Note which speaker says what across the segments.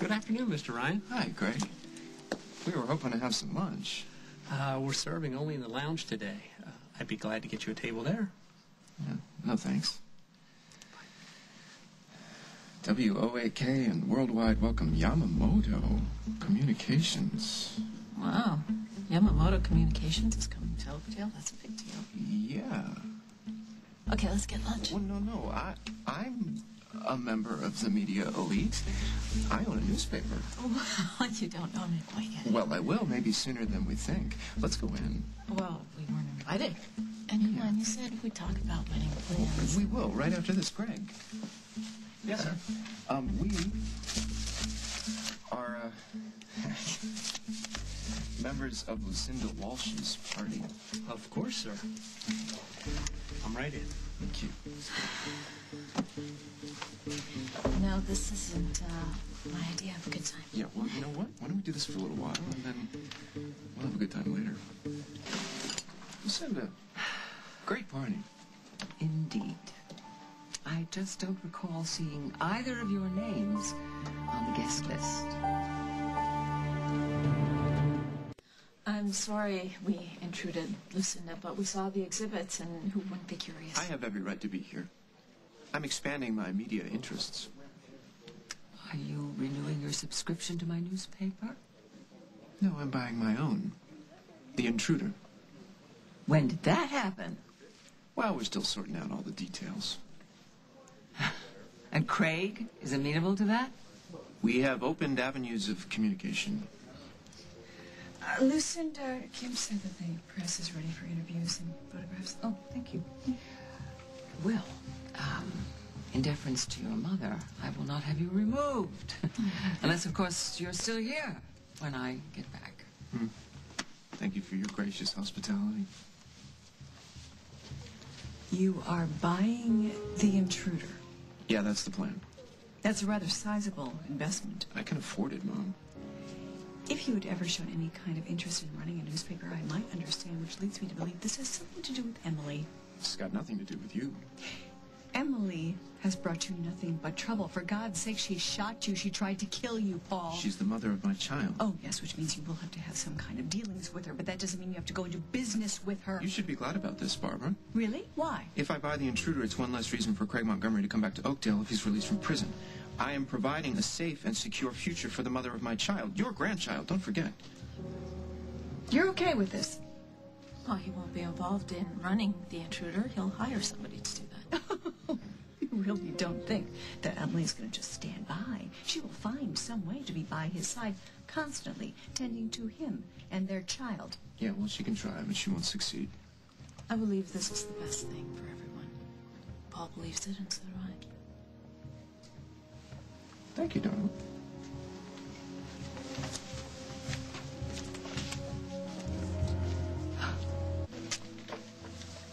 Speaker 1: Good afternoon, Mr. Ryan.
Speaker 2: Hi, Greg. We were hoping to have some lunch.
Speaker 1: We're serving only in the lounge today. I'd be glad to get you a table there.
Speaker 2: Yeah, no thanks. WOAK and Worldwide welcome Yamamoto Communications.
Speaker 3: Wow. Yamamoto Communications is coming to Oakdale? That's a big deal.
Speaker 2: Yeah.
Speaker 3: Okay, let's get lunch.
Speaker 2: Well, no. I'm a member of the media elite. I own a newspaper.
Speaker 3: Well, you don't own it quite yet.
Speaker 2: Well, I will, maybe sooner than we think. Let's go in.
Speaker 3: Well, we weren't invited. And come on, you said we'd talk about wedding plans.
Speaker 2: We will, right after this, Greg.
Speaker 1: Yes, sir.
Speaker 2: We are, members of Lucinda Walsh's party.
Speaker 1: Of course, sir. I'm right in.
Speaker 2: Thank you.
Speaker 3: No, this isn't my idea of a good time.
Speaker 2: Yeah, well, you know what? Why don't we do this for a little while, and then we'll have a good time later. Lucinda, great party.
Speaker 4: Indeed. I just don't recall seeing either of your names on the guest list.
Speaker 3: I'm sorry we intruded, Lucinda, but we saw the exhibits, and who wouldn't be curious?
Speaker 2: I have every right to be here. I'm expanding my media interests.
Speaker 4: Are you renewing your subscription to my newspaper?
Speaker 2: No, I'm buying my own. The Intruder.
Speaker 4: When did that happen?
Speaker 2: Well, we're still sorting out all the details.
Speaker 4: And Craig is amenable to that?
Speaker 2: We have opened avenues of communication.
Speaker 3: Lucinda, Kim said that the press is ready for interviews and photographs.
Speaker 4: Oh, thank you. Well, in deference to your mother, I will not have you removed. Unless, of course, you're still here when I get back.
Speaker 2: Thank you for your gracious hospitality.
Speaker 3: You are buying The Intruder.
Speaker 2: Yeah, that's the plan.
Speaker 3: That's a rather sizable investment.
Speaker 2: I can afford it, Mom.
Speaker 3: If you had ever shown any kind of interest in running a newspaper, I might understand, which leads me to believe this has something to do with Emily.
Speaker 2: It's got nothing to do with you.
Speaker 3: Emily has brought you nothing but trouble. For God's sake, she shot you. She tried to kill you, Paul.
Speaker 2: She's the mother of my child.
Speaker 3: Oh, yes, which means you will have to have some kind of dealings with her, but that doesn't mean you have to go into business with her.
Speaker 2: You should be glad about this, Barbara.
Speaker 3: Really? Why?
Speaker 2: If I buy The Intruder, it's one less reason for Craig Montgomery to come back to Oakdale if he's released from prison. I am providing a safe and secure future for the mother of my child. Your grandchild, don't forget.
Speaker 3: You're okay with this? Well, he won't be involved in running The Intruder. He'll hire somebody to do that. You really don't think that Emily's going to just stand by? She will find some way to be by his side, constantly tending to him and their child.
Speaker 2: Yeah, well, she can try, but she won't succeed.
Speaker 3: I believe this is the best thing for everyone. Paul believes it, and so do I.
Speaker 2: Thank you, darling.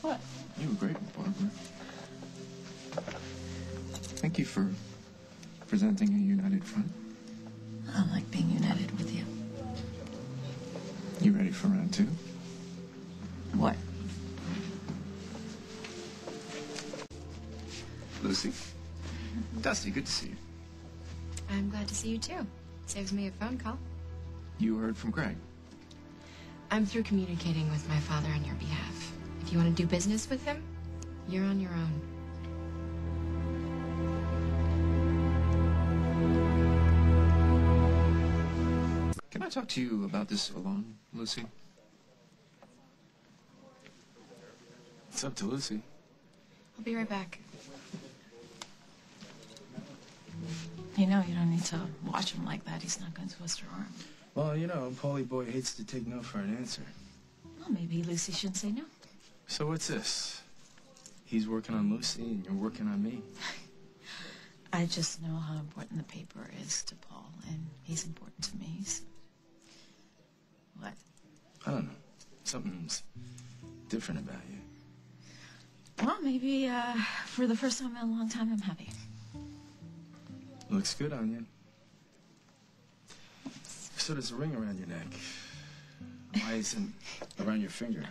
Speaker 3: What?
Speaker 2: You were great, Barbara. Thank you for presenting a united front.
Speaker 3: I like being united with you.
Speaker 2: You ready for round two?
Speaker 3: What?
Speaker 2: Lucy. Dusty, good to see you.
Speaker 5: I'm glad to see you too. Saves me a phone call.
Speaker 2: You heard from Greg.
Speaker 5: I'm through communicating with my father on your behalf. If you want to do business with him, you're on your own.
Speaker 2: Can I talk to you about this alone, Lucy? It's up to Lucy.
Speaker 5: I'll be right back.
Speaker 3: You know, you don't need to watch him like that. He's not going to twist her arm.
Speaker 6: Well, you know, Paulie boy hates to take no for an answer.
Speaker 3: Well, maybe Lucy shouldn't say no.
Speaker 6: So what's this? He's working on Lucy and you're working on me.
Speaker 3: I just know how important the paper is to Paul, and he's important to me. So... What?
Speaker 6: I don't know. Something's different about you.
Speaker 3: Well, maybe for the first time in a long time, I'm happy.
Speaker 6: Looks good on you. So does a ring around your neck. Why isn't around your finger?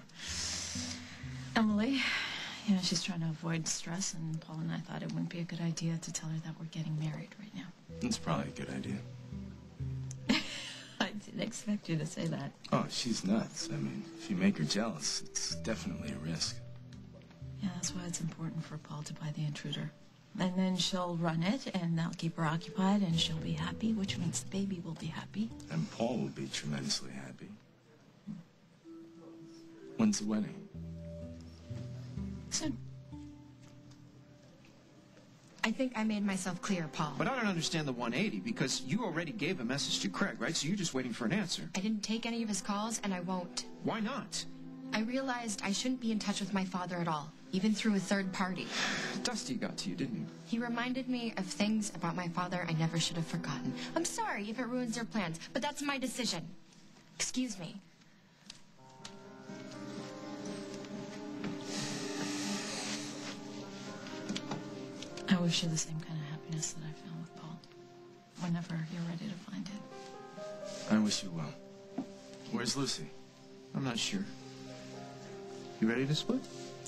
Speaker 3: Emily, you know, she's trying to avoid stress, and Paul and I thought it wouldn't be a good idea to tell her that we're getting married right now.
Speaker 6: It's probably a good idea.
Speaker 3: didn't expect you to say that.
Speaker 6: Oh, she's nuts. I mean, if you make her jealous, it's definitely a risk.
Speaker 3: Yeah, that's why it's important for Paul to buy the intruder. And then she'll run it, and that'll keep her occupied, and she'll be happy, which means the baby will be happy.
Speaker 6: And Paul will be tremendously happy. When's the wedding?
Speaker 3: Soon.
Speaker 5: I think I made myself clear, Paul.
Speaker 2: But I don't understand the 180, because you already gave a message to Craig, right? So you're just waiting for an answer.
Speaker 5: I didn't take any of his calls, and I won't.
Speaker 2: Why not?
Speaker 5: I realized I shouldn't be in touch with my father at all, even through a third party.
Speaker 2: Dusty got to you, didn't he?
Speaker 5: He reminded me of things about my father I never should have forgotten. I'm sorry if it ruins your plans, but that's my decision. Excuse me.
Speaker 3: I wish you the same kind of happiness that I found with Paul. Whenever you're ready to find it.
Speaker 6: I wish you well. Where's Lucy?
Speaker 2: I'm not sure. You ready to split?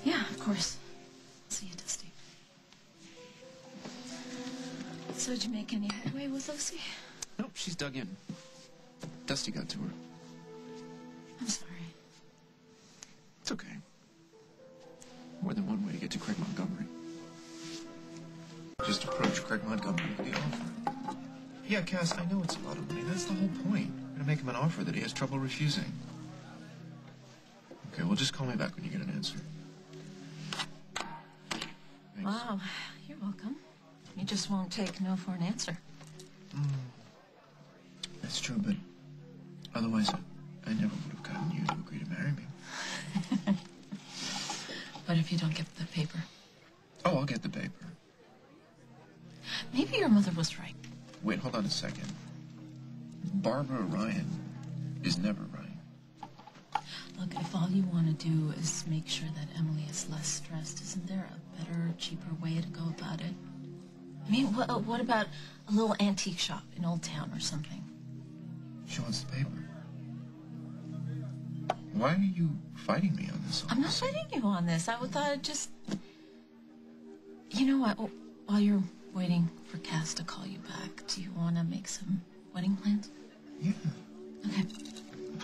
Speaker 3: Yeah, of course. See you, Dusty. So did you make any headway with Lucy?
Speaker 2: Nope, she's dug in. Dusty got to her.
Speaker 3: I'm sorry.
Speaker 2: It's okay. More than one way to get to Craig Montgomery.
Speaker 6: Just approach Craig Montgomery with the offer. Yeah, Cass, I know it's a lot of money. That's the whole point. I'm gonna make him an offer that he has trouble refusing. Okay, well, just call me back when you get an answer. Thanks.
Speaker 3: Wow, you're welcome. You just won't take no for an answer.
Speaker 6: That's true, but otherwise I never would have gotten you to agree to marry me.
Speaker 3: What if you don't get the paper?
Speaker 6: Oh, I'll get the paper.
Speaker 3: Maybe your mother was right.
Speaker 6: Wait, hold on a second. Barbara Ryan is never right.
Speaker 3: Look, if all you want to do is make sure that Emily is less stressed, isn't there a better, cheaper way to go about it? I mean, what about a little antique shop in Old Town or something?
Speaker 6: She wants the paper. Why are you fighting me on this?
Speaker 3: I'm not fighting you on this. I thought I'd just... You know what? While you're waiting for Cass to call you back, do you want to make some wedding plans?
Speaker 6: Yeah.
Speaker 3: Okay.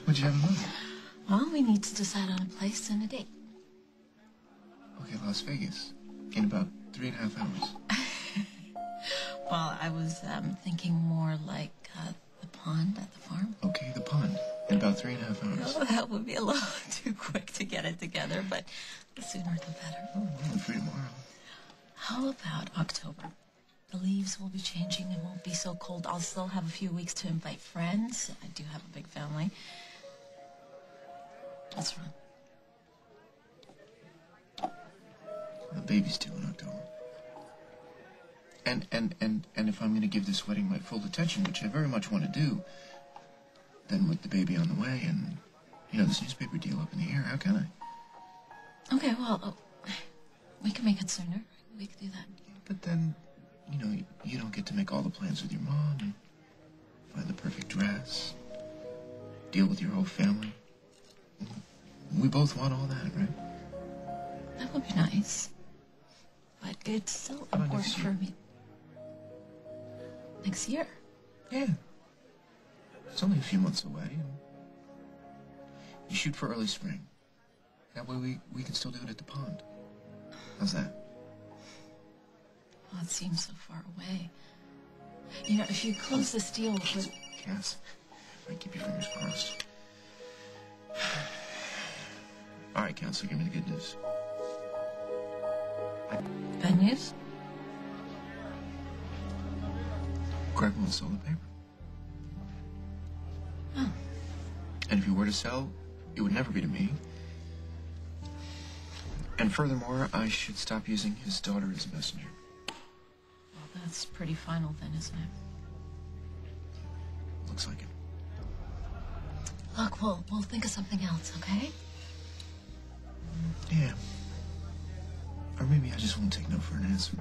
Speaker 6: What'd you have in mind?
Speaker 3: Well, we need to decide on a place and a date.
Speaker 6: Okay, Las Vegas. In about 3.5 hours.
Speaker 3: Well, I was thinking more like the pond at the farm.
Speaker 6: Okay, the pond. In about 3.5 hours.
Speaker 3: Oh, that would be a little too quick to get it together, but the sooner the better.
Speaker 6: Oh, I'm free tomorrow.
Speaker 3: How about October? The leaves will be changing. It won't be so cold. I'll still have a few weeks to invite friends. I do have a big family. What's wrong?
Speaker 6: The baby's due in October. And if I'm going to give this wedding my full attention, which I very much want to do, then with the baby on the way and, this newspaper deal up in the air, how can I?
Speaker 3: Okay, well, we can make it sooner. We can do that.
Speaker 6: But then, you don't get to make all the plans with your mom and find the perfect dress, deal with your whole family. We both want all that, right?
Speaker 3: That would be nice. But it's so
Speaker 6: How about
Speaker 3: important
Speaker 6: next
Speaker 3: for
Speaker 6: year?
Speaker 3: me. Next year?
Speaker 6: Yeah. It's only a few months away. And you shoot for early spring. That way we can still do it at the pond. How's that?
Speaker 3: Well, it seems so far away. If you close this deal with...
Speaker 6: Cass, I keep your fingers crossed. All right, Counselor, give me the good news.
Speaker 3: Bad news?
Speaker 6: Craig won't sell the paper.
Speaker 3: Oh.
Speaker 6: And if he were to sell, it would never be to me. And furthermore, I should stop using his daughter as a messenger.
Speaker 3: Well, that's pretty final then, isn't it?
Speaker 6: Looks like it.
Speaker 3: Look, we'll think of something else, okay?
Speaker 6: Yeah. Or maybe I just won't take no for an answer.